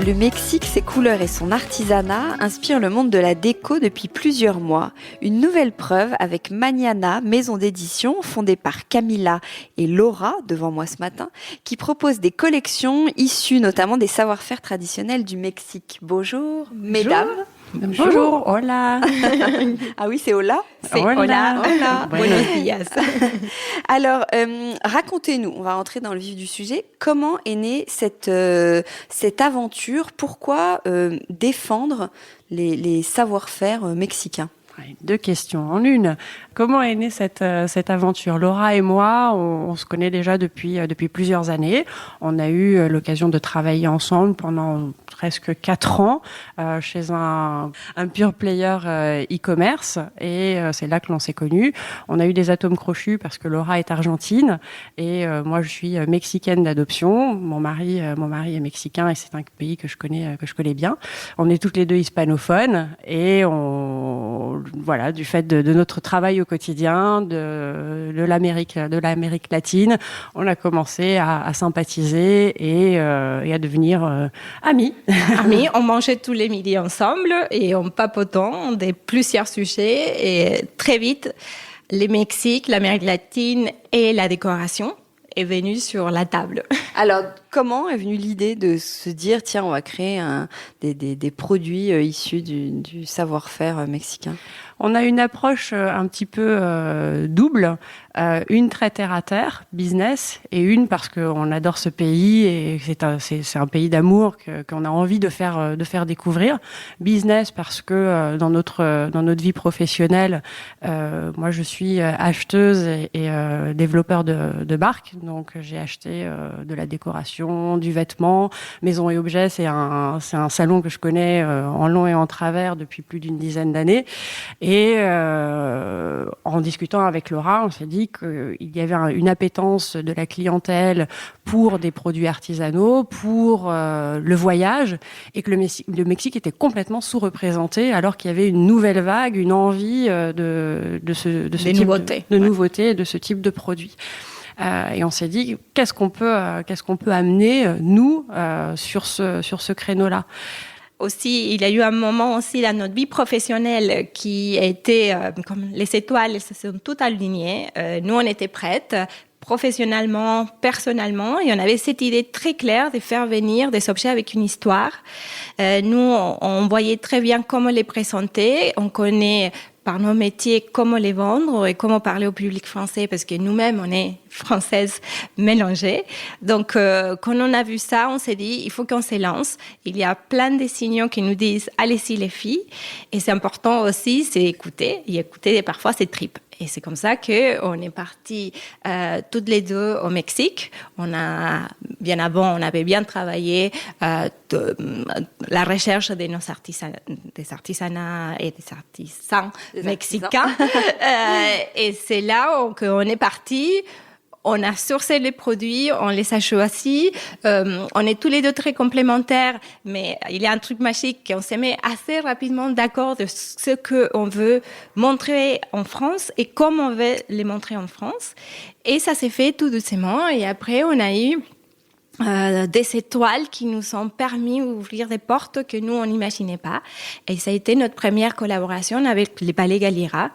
Le Mexique, ses couleurs et son artisanat inspirent le monde de la déco depuis plusieurs mois. Une nouvelle preuve avec Mañana, maison d'édition fondée par Camila et Laura, devant moi ce matin, qui propose des collections issues notamment des savoir-faire traditionnels du Mexique. Bonjour, mesdames. Bonjour, hola. Ah oui, c'est hola? C'est hola. Hola. Buenos días. Alors, racontez-nous, on va rentrer dans le vif du sujet. Comment est née cette aventure? Pourquoi défendre les savoir-faire mexicains? Deux questions en une. Comment est née cette aventure? Laura et moi, on se connaît déjà depuis plusieurs années. On a eu l'occasion de travailler ensemble pendant presque 4 ans chez un pure player e-commerce, et c'est là que l'on s'est connus. On a eu des atomes crochus parce que Laura est argentine et moi je suis mexicaine d'adoption. Mon mari est mexicain et c'est un pays que je connais bien. On est toutes les deux hispanophones et voilà, du fait de notre travail au quotidien, de l'Amérique latine, on a commencé à sympathiser et à devenir amis. Amis, on mangeait tous les midis ensemble et on papotant de plusieurs sujets, et très vite, le Mexique, l'Amérique latine et la décoration est venue sur la table. Alors, comment est venue l'idée de se dire, tiens, on va créer des produits issus du savoir-faire mexicain? On a une approche un petit peu double, une très terre à terre, business, et une parce qu'on adore ce pays et c'est un pays d'amour qu'on a envie de faire découvrir. Business parce que dans notre vie professionnelle, moi je suis acheteuse et développeur de marques, donc j'ai acheté de la décoration, du vêtement, Maison et Objets, c'est un salon que je connais en long et en travers depuis plus d'une dizaine d'années. Et en discutant avec Laura, on s'est dit qu'il y avait une appétence de la clientèle pour des produits artisanaux, pour le voyage, et que le Mexique était complètement sous-représenté, alors qu'il y avait une nouvelle vague, une envie de ce type de nouveautés, de ce type de produits. Et on s'est dit, qu'est-ce qu'on peut amener, nous, sur ce créneau-là. Aussi, il y a eu un moment aussi dans notre vie professionnelle qui a été, comme les étoiles, elles se sont toutes alignées. Nous, on était prêtes, professionnellement, personnellement, et on avait cette idée très claire de faire venir des objets avec une histoire. Nous, on voyait très bien comment les présenter. On connaît par nos métiers comment les vendre et comment parler au public français, parce que nous-mêmes, on est françaises mélangées. Donc, quand on a vu ça, on s'est dit, il faut qu'on se lance. Il y a plein de signaux qui nous disent, allez-y les filles. Et c'est important aussi, c'est écouter. Et écouter parfois ses tripes. Et c'est comme ça qu'on est partis toutes les deux au Mexique. Bien avant, on avait bien travaillé la recherche de nos des artisanats et des artisans mexicains. Et c'est là qu'on est partis. On a sourcé les produits, on les a choisis. On est tous les deux très complémentaires, mais il y a un truc magique qu'on s'est mis assez rapidement d'accord de ce qu'on veut montrer en France et comment on veut les montrer en France. Et ça s'est fait tout doucement. Et après, on a eu des étoiles qui nous ont permis d'ouvrir des portes que nous, on n'imaginait pas. Et ça a été notre première collaboration avec les Palais Galliera,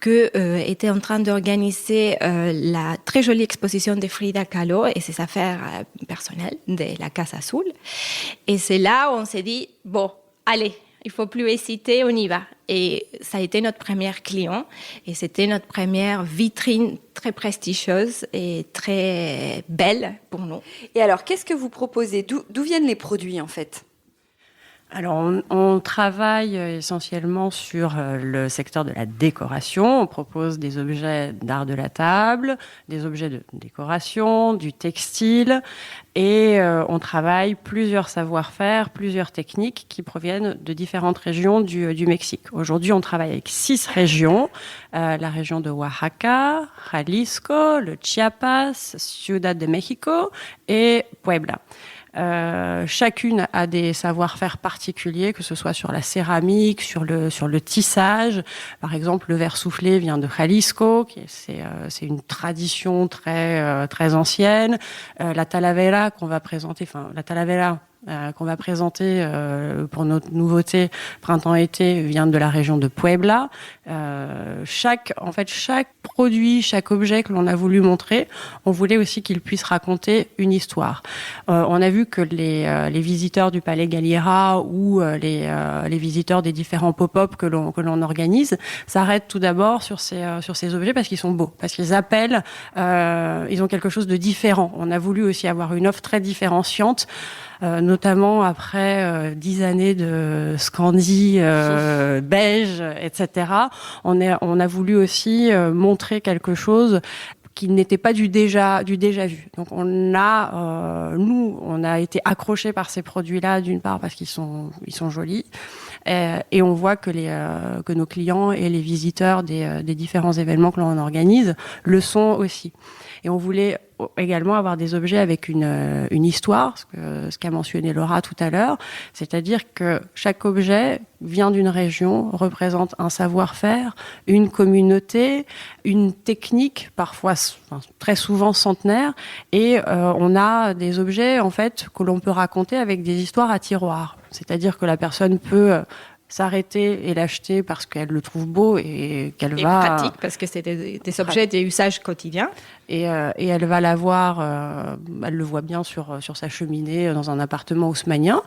était en train d'organiser la très jolie exposition de Frida Kahlo et ses affaires personnelles de la Casa Azul. Et c'est là où on s'est dit, bon, allez, il faut plus hésiter, on y va. Et ça a été notre première client et c'était notre première vitrine très prestigieuse et très belle pour nous. Et alors, qu'est-ce que vous proposez? D'où viennent les produits, en fait? Alors, on travaille essentiellement sur le secteur de la décoration. On propose des objets d'art de la table, des objets de décoration, du textile, et on travaille plusieurs savoir-faire, plusieurs techniques qui proviennent de différentes régions du Mexique. Aujourd'hui, on travaille avec 6 régions, la région de Oaxaca, Jalisco, le Chiapas, Ciudad de México et Puebla. Chacune a des savoir-faire particuliers, que ce soit sur la céramique, sur le tissage. Par exemple, le verre soufflé vient de Jalisco, c'est une tradition très ancienne. La talavera qu'on va présenter, la talavera qu'on va présenter pour notre nouveauté printemps-été vient de la région de Puebla. Chaque produit, chaque objet que l'on a voulu montrer, on voulait aussi qu'il puisse raconter une histoire. On a vu que les visiteurs du Palais Galliera ou les visiteurs des différents pop-up que l'on organise s'arrêtent tout d'abord sur ces objets parce qu'ils sont beaux, parce qu'ils appellent, ils ont quelque chose de différent. On a voulu aussi avoir une offre très différenciante, notamment après 10 années de Scandi, beige, etc. On a voulu aussi montrer quelque chose qui n'était pas du déjà vu. Donc on a été accrochés par ces produits-là, d'une part parce qu'ils sont jolis, et on voit que nos clients et les visiteurs des différents événements que l'on organise le sont aussi. Et on voulait également avoir des objets avec une histoire, ce qu'a mentionné Laura tout à l'heure, c'est-à-dire que chaque objet vient d'une région, représente un savoir-faire, une communauté, une technique, très souvent centenaire, et on a des objets en fait que l'on peut raconter avec des histoires à tiroir, c'est-à-dire que la personne peut s'arrêter et l'acheter parce qu'elle le trouve beau et qu'elle va... pratique, parce que c'est des objets d'usage quotidien. Et elle va l'avoir, elle le voit bien sur sa cheminée dans un appartement haussmannien,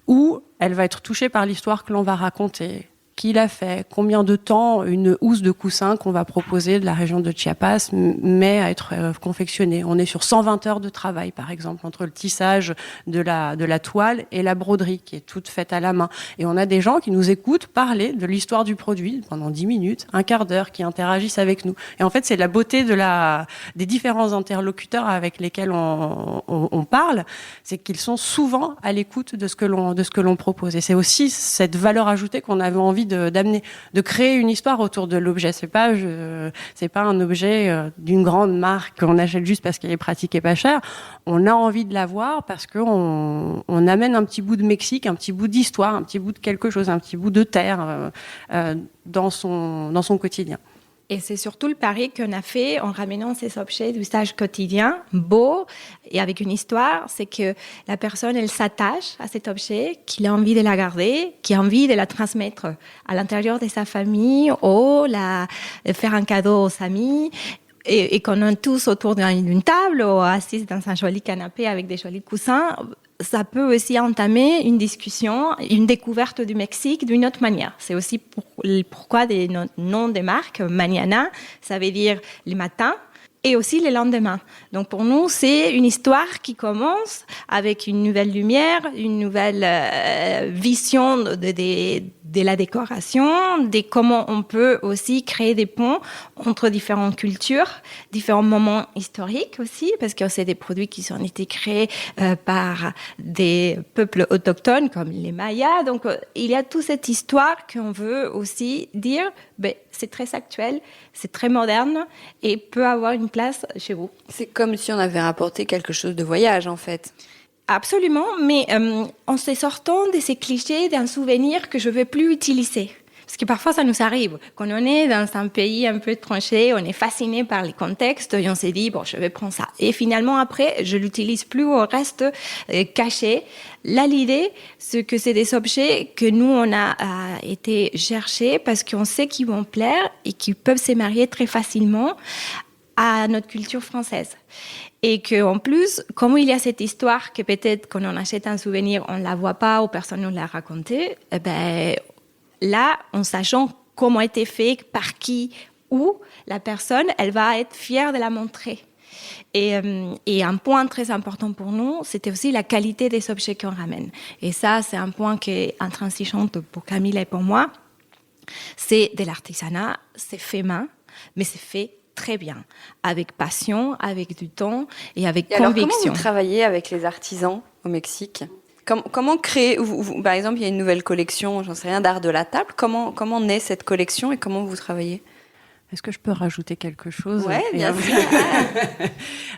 ou elle va être touchée par l'histoire que l'on va raconter. Qui l'a fait, combien de temps une housse de coussin qu'on va proposer de la région de Chiapas met à être confectionnée. On est sur 120 heures de travail, par exemple, entre le tissage de la toile et la broderie, qui est toute faite à la main. Et on a des gens qui nous écoutent parler de l'histoire du produit pendant 10 minutes, un quart d'heure, qui interagissent avec nous. Et en fait, c'est la beauté des différents interlocuteurs avec lesquels on parle, c'est qu'ils sont souvent à l'écoute de ce que l'on propose. Et c'est aussi cette valeur ajoutée qu'on avait envie d'amener, de créer une histoire autour de l'objet. C'est pas un objet d'une grande marque qu'on achète juste parce qu'il est pratique et pas cher. On a envie de l'avoir parce qu'on amène un petit bout de Mexique, un petit bout d'histoire, un petit bout de quelque chose, un petit bout de terre dans son quotidien. Et c'est surtout le pari qu'on a fait en ramenant ces objets d'usage quotidien, beaux et avec une histoire, c'est que la personne, elle s'attache à cet objet, qu'il a envie de la garder, qu'il a envie de la transmettre à l'intérieur de sa famille ou faire un cadeau aux amis. Et qu'on est tous autour d'une table ou assis dans un joli canapé avec des jolis coussins, ça peut aussi entamer une discussion, une découverte du Mexique d'une autre manière. C'est aussi pourquoi des noms des marques. Mañana, ça veut dire le matin, et aussi le lendemain. Donc pour nous, c'est une histoire qui commence avec une nouvelle lumière, une nouvelle vision de la décoration, de comment on peut aussi créer des ponts entre différentes cultures, différents moments historiques aussi, parce que c'est des produits qui ont été créés par des peuples autochtones comme les Mayas. Donc il y a toute cette histoire qu'on veut aussi dire, c'est très actuel, c'est très moderne et peut avoir une place chez vous. C'est comme si on avait rapporté quelque chose de voyage, en fait. Absolument, mais en se sortant de ces clichés d'un souvenir que je ne veux plus utiliser. Parce que parfois, ça nous arrive. Quand on est dans un pays un peu étranger, on est fasciné par les contextes et on s'est dit, je vais prendre ça. Et finalement, après, je l'utilise plus, on reste caché. Là, l'idée, c'est que c'est des objets que nous, on a été chercher parce qu'on sait qu'ils vont plaire et qu'ils peuvent se marier très facilement à notre culture française. Et qu'en plus, comme il y a cette histoire que peut-être quand on achète un souvenir, on ne la voit pas ou personne ne l'a raconté, là, en sachant comment a été fait, par qui, où, la personne, elle va être fière de la montrer. Et un point très important pour nous, c'était aussi la qualité des objets qu'on ramène. Et ça, c'est un point qui est intransigeant pour Camille et pour moi. C'est de l'artisanat, c'est fait main, mais c'est fait très bien, avec passion, avec du temps et avec conviction. Alors, comment vous travaillez avec les artisans au Mexique ? Comment créer, par exemple, il y a une nouvelle collection, j'en sais rien, d'art de la table. Comment naît cette collection et comment vous travaillez ? Est-ce que je peux rajouter quelque chose? Ouais, bien sûr.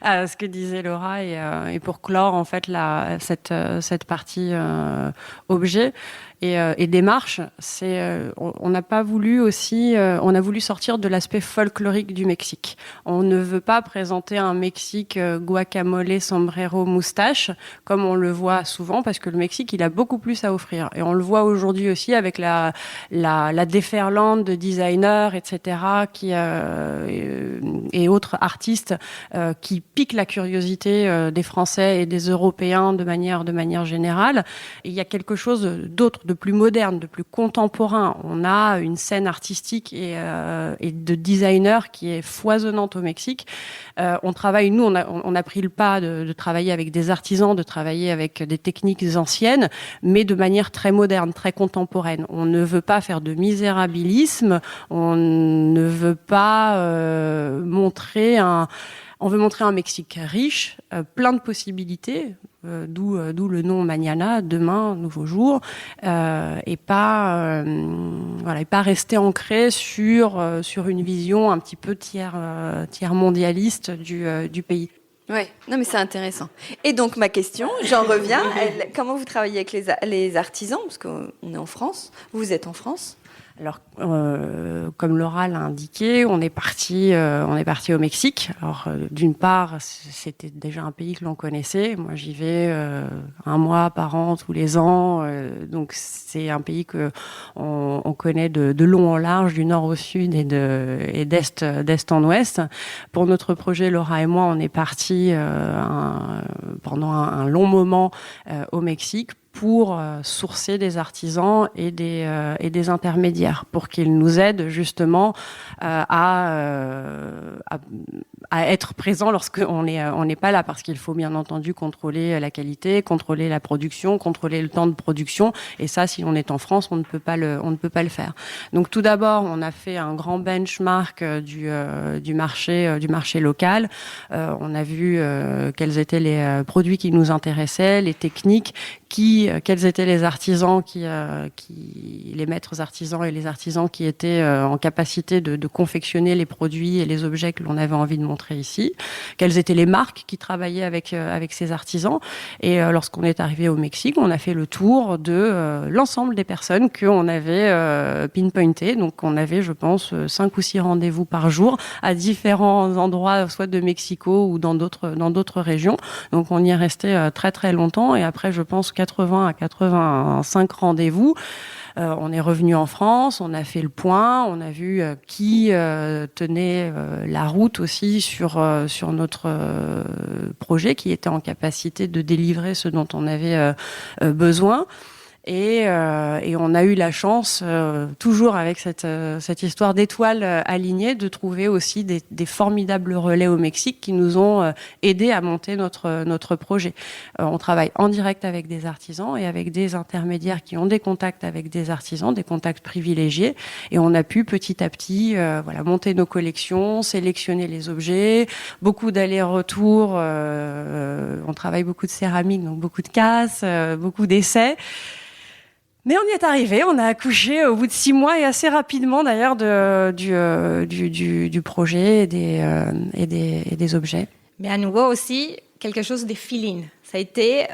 À ce que disait Laura et pour clore en fait cette partie objet et démarche, on n'a pas voulu aussi, on a voulu sortir de l'aspect folklorique du Mexique. On ne veut pas présenter un Mexique guacamole, sombrero, moustache comme on le voit souvent, parce que le Mexique il a beaucoup plus à offrir et on le voit aujourd'hui aussi avec la déferlante de designers, etc., et autres artistes qui piquent la curiosité des Français et des Européens de manière générale. Et il y a quelque chose d'autre, de plus moderne, de plus contemporain. On a une scène artistique et de designers qui est foisonnante au Mexique. On travaille, nous, on a pris le pas de travailler avec des artisans, de travailler avec des techniques anciennes, mais de manière très moderne, très contemporaine. On ne veut pas faire de misérabilisme, on ne veut pas on veut montrer un Mexique riche, plein de possibilités, d'où le nom Mañana, demain, nouveau jour, et pas rester ancré sur une vision un petit peu tiers mondialiste du pays. Ouais, non mais c'est intéressant. Et donc ma question, j'en reviens, comment vous travaillez avec les artisans, parce qu'on est en France, vous êtes en France? Alors, comme Laura l'a indiqué, on est parti au Mexique. Alors, d'une part, c'était déjà un pays que l'on connaissait. Moi, j'y vais 1 mois par an, tous les ans. Donc, c'est un pays que on connaît de long en large, du nord au sud et d'est en ouest. Pour notre projet, Laura et moi, on est partis pendant un long moment au Mexique pour sourcer des artisans et des intermédiaires pour qu'ils nous aident justement à être présents lorsqu'on n'est pas là, parce qu'il faut bien entendu contrôler la qualité, contrôler la production, contrôler le temps de production, et ça, si on est en France, on ne peut pas le faire. Donc tout d'abord, on a fait un grand benchmark du marché local. On a vu quels étaient les produits qui nous intéressaient, les techniques, quels étaient les artisans les maîtres artisans et les artisans qui étaient en capacité de confectionner les produits et les objets que l'on avait envie de montrer ici, quelles étaient les marques qui travaillaient avec ces artisans. Et lorsqu'on est arrivé au Mexique, on a fait le tour de l'ensemble des personnes qu'on avait pinpointées. Donc on avait, je pense, 5 ou 6 rendez-vous par jour à différents endroits, soit de Mexico ou dans d'autres régions. Donc on y est resté très très longtemps, et après, je pense, 80 à 85 rendez-vous. On est revenu en France, on a fait le point, on a vu qui tenait la route aussi sur notre projet, qui était en capacité de délivrer ce dont on avait besoin. Et on a eu la chance, toujours avec cette histoire d'étoiles alignées, de trouver aussi des formidables relais au Mexique qui nous ont aidés à monter notre projet. On travaille en direct avec des artisans et avec des intermédiaires qui ont des contacts avec des artisans, des contacts privilégiés, et on a pu petit à petit monter nos collections, sélectionner les objets, beaucoup d'allers-retours, on travaille beaucoup de céramique, donc beaucoup de casses, beaucoup d'essais. Mais on y est arrivé, on a accouché au bout de 6 mois, et assez rapidement d'ailleurs du projet et des objets. Mais à nouveau aussi, quelque chose de feeling. Ça a été,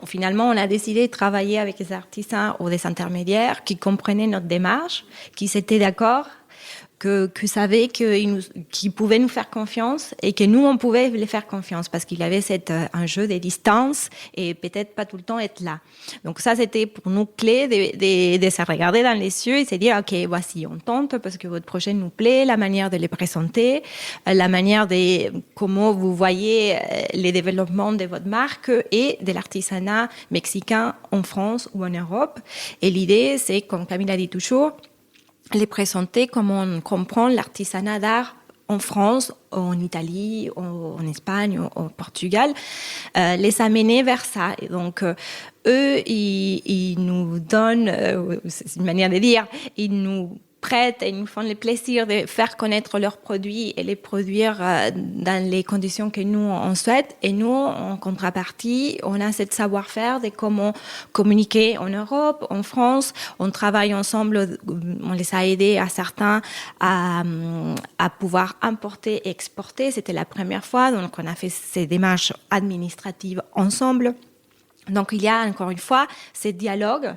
finalement, on a décidé de travailler avec des artisans ou des intermédiaires qui comprenaient notre démarche, qui s'étaient d'accord, que savaient qu'ils pouvaient nous faire confiance, et que nous, on pouvait les faire confiance, parce qu'il y avait un jeu des distances et peut-être pas tout le temps être là. Donc ça, c'était pour nous clé de se regarder dans les yeux et se dire, OK, voici, on tente parce que votre projet nous plaît, la manière de les présenter, la manière de comment vous voyez les développements de votre marque et de l'artisanat mexicain en France ou en Europe. Et l'idée, c'est, comme Camille a dit toujours, les présenter comme on comprend l'artisanat d'art en France, en Italie, en Espagne, au Portugal, les amener vers ça. Et donc, eux, ils nous donnent, c'est une manière de dire, ils nous prêtes et nous font le plaisir de faire connaître leurs produits et les produire dans les conditions que nous, on souhaite. Et nous, en contrepartie, on a ce savoir-faire de comment communiquer en Europe, en France. On travaille ensemble, on les a aidés à certains à pouvoir importer et exporter. C'était la première fois, donc on a fait ces démarches administratives ensemble. Donc il y a encore une fois ce dialogue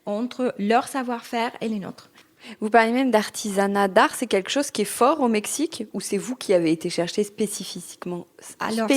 entre leur savoir-faire et les nôtres. Vous parlez même d'artisanat d'art, c'est quelque chose qui est fort au Mexique ou c'est vous qui avez été chercher spécifiquement? Alors,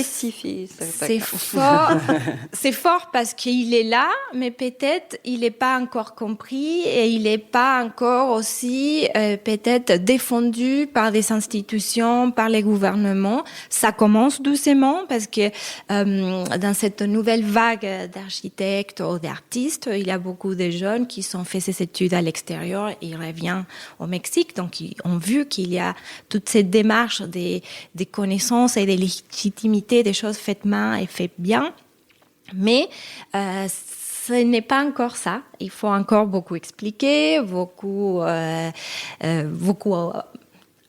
c'est fort parce qu'il est là, mais peut-être il n'est pas encore compris et il n'est pas encore aussi peut-être défendu par des institutions, par les gouvernements. Ça commence doucement parce que dans cette nouvelle vague d'architectes ou d'artistes, il y a beaucoup de jeunes qui ont fait ces études à l'extérieur et ils reviennent au Mexique. Donc, ils ont vu qu'il y a toute cette démarche des connaissances et des légitimité des choses faites main et faites bien. Mais ce n'est pas encore ça. Il faut encore beaucoup expliquer, beaucoup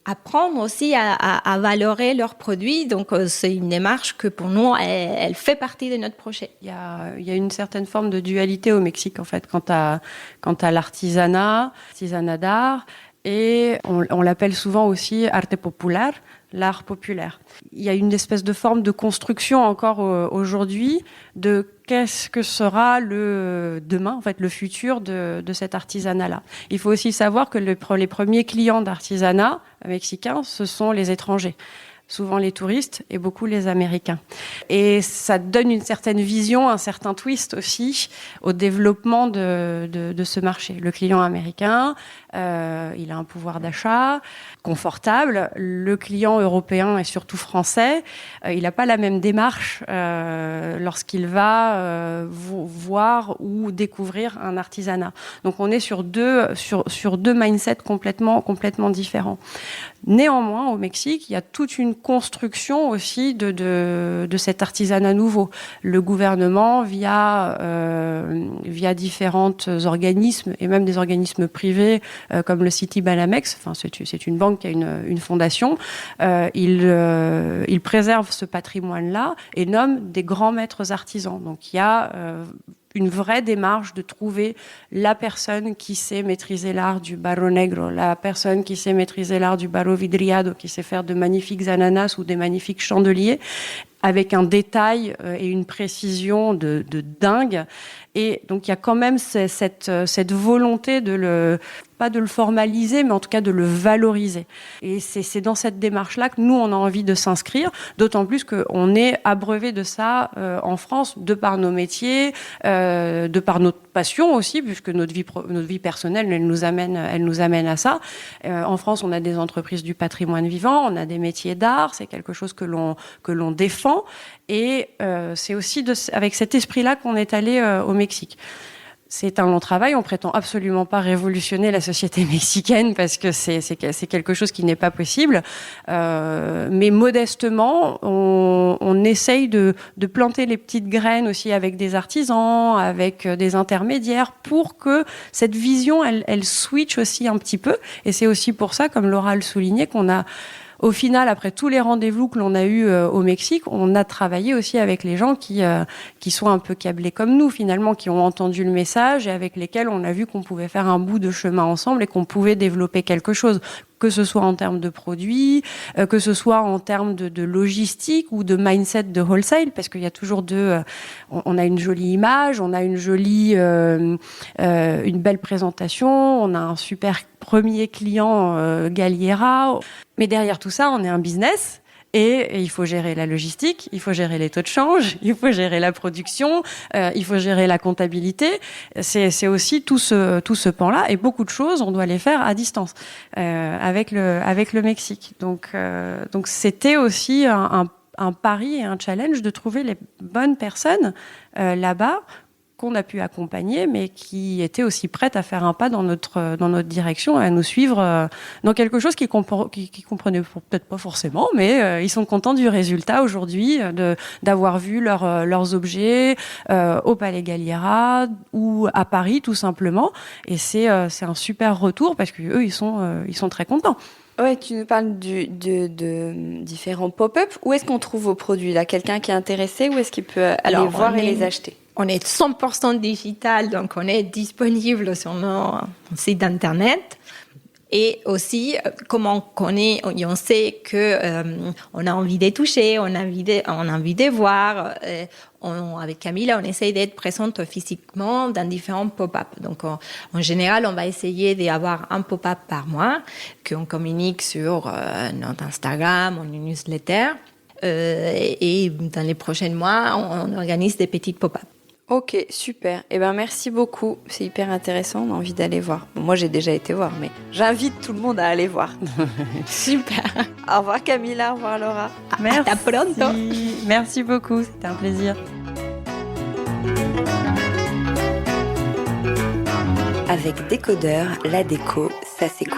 apprendre aussi à valorer leurs produits. Donc, c'est une démarche que pour nous, elle fait partie de notre projet. Il y a une certaine forme de dualité au Mexique, en fait, quant à l'artisanat d'art. Et on l'appelle souvent aussi arte popular, l'art populaire. Il y a une espèce de forme de construction encore aujourd'hui de qu'est-ce que sera le demain, en fait, le futur de cet artisanat-là. Il faut aussi savoir que les premiers clients d'artisanat mexicain, ce sont les étrangers. Souvent les touristes et beaucoup les Américains. Et ça donne une certaine vision, un certain twist aussi au développement de ce marché. Le client américain, il a un pouvoir d'achat confortable. Le client européen et surtout français, il n'a pas la même démarche lorsqu'il va voir ou découvrir un artisanat. Donc on est sur deux mindsets complètement différents. Néanmoins, au Mexique, il y a toute une construction aussi de cet artisanat nouveau. Le gouvernement, via différents organismes et même des organismes privés comme le Citibanamex, enfin c'est une banque qui a une fondation, il préserve ce patrimoine-là et nomme des grands maîtres artisans. Donc il y a une vraie démarche de trouver la personne qui sait maîtriser l'art du barro negro, la personne qui sait maîtriser l'art du barro vidriado, qui sait faire de magnifiques ananas ou des magnifiques chandeliers, avec un détail et une précision de dingue. Et donc il y a quand même cette volonté pas de le formaliser, mais en tout cas de le valoriser. Et c'est dans cette démarche-là que nous, on a envie de s'inscrire, d'autant plus qu'on est abreuvé de ça en France, de par nos métiers, de par notre passion aussi, puisque notre vie personnelle, elle nous amène à ça. En France, on a des entreprises du patrimoine vivant, on a des métiers d'art, c'est quelque chose que l'on défend. Et c'est aussi avec cet esprit-là qu'on est allé au Mexique. C'est un long travail, on prétend absolument pas révolutionner la société mexicaine parce que c'est quelque chose qui n'est pas possible. Mais modestement, on essaye de planter les petites graines aussi avec des artisans, avec des intermédiaires pour que cette vision, elle switch aussi un petit peu. Et c'est aussi pour ça, comme Laura le soulignait, qu'on a au final, après tous les rendez-vous que l'on a eus au Mexique, on a travaillé aussi avec les gens qui sont un peu câblés comme nous, finalement, qui ont entendu le message et avec lesquels on a vu qu'on pouvait faire un bout de chemin ensemble et qu'on pouvait développer quelque chose, que ce soit en termes de produits, que ce soit en termes de logistique ou de mindset de wholesale, parce qu'il y a toujours on a une jolie image, on a une belle présentation, on a un super premier client, Galliera. Mais derrière tout ça, on est un business et il faut gérer la logistique, il faut gérer les taux de change, il faut gérer la production, il faut gérer la comptabilité. C'est aussi tout ce pan-là et beaucoup de choses, on doit les faire à distance avec le Mexique. Donc c'était aussi un pari et un challenge de trouver les bonnes personnes là-bas qu'on a pu accompagner, mais qui étaient aussi prêtes à faire un pas dans notre direction, à nous suivre dans quelque chose qu'ils comprenaient peut-être pas forcément, mais ils sont contents du résultat aujourd'hui, d'avoir vu leurs objets au Palais Galliera ou à Paris tout simplement. Et c'est un super retour parce que eux ils sont très contents. Ouais, tu nous parles de différents pop-up. Où est-ce qu'on trouve vos produits là? Quelqu'un qui est intéressé, où est-ce qu'il peut aller voir et les acheter? On est 100% digital, donc on est disponible sur nos sites internet. Et aussi, comme on connaît, on sait que on a envie de toucher, on a envie de voir. Avec Camilla, on essaye d'être présente physiquement dans différents pop-up. Donc, en général, on va essayer d'avoir un pop-up par mois qu'on communique sur notre Instagram, ou une newsletter. Et dans les prochains mois, on organise des petites pop-up. Ok, super. Eh ben, merci beaucoup. C'est hyper intéressant. On a envie d'aller voir. Bon, moi, j'ai déjà été voir, mais j'invite tout le monde à aller voir. Super. Au revoir Camilla, au revoir Laura. Merci. À pronto. Merci beaucoup, c'était un plaisir. Avec Décodeur, la déco, ça s'écoute.